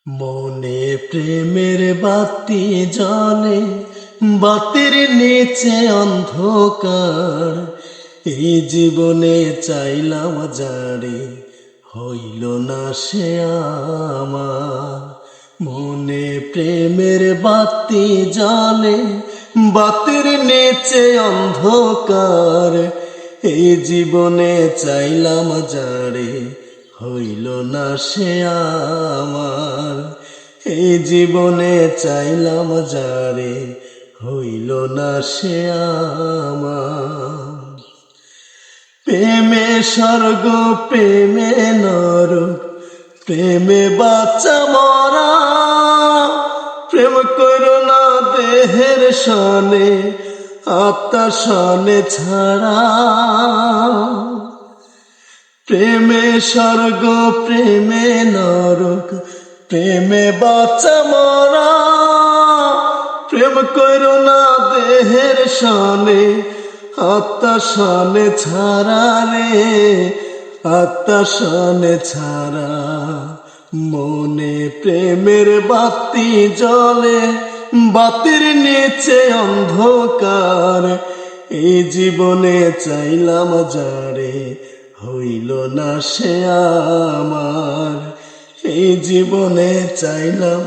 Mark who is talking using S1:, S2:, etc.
S1: মনে প্রেমের বাতি জ্বলে, বাতির নিচে অন্ধকার। এই জীবনে চাইলাম যারে, হইল না সে আমার। মনে প্রেমের বাতি জ্বলে, বাতির নিচে অন্ধকার। এই জীবনে চাইলাম যারে, হইল না সে আমার। এই জীবনে চাইলাম যারে, হইল না সে আমার। প্রেমে স্বর্গ প্রেমে নরক, প্রেমে বাচ্চা মরা। প্রেম করো না দেহের সনে, আত্মা সনে ছাড়া। প্রেমে স্বর্গ প্রেমে নরক, প্রেমে বাচ্চা মরা। প্রেম করো না দেহের সনে, আত্মা সনে ছাড়া রে, আত্মা সনে ছাড়া। মনে প্রেমের বাতি জ্বলে, বাতির নিচে অন্ধকার। এই জীবনে চাইলাম যারে, হইল না সে আমার। এই জীবনে চাইলাম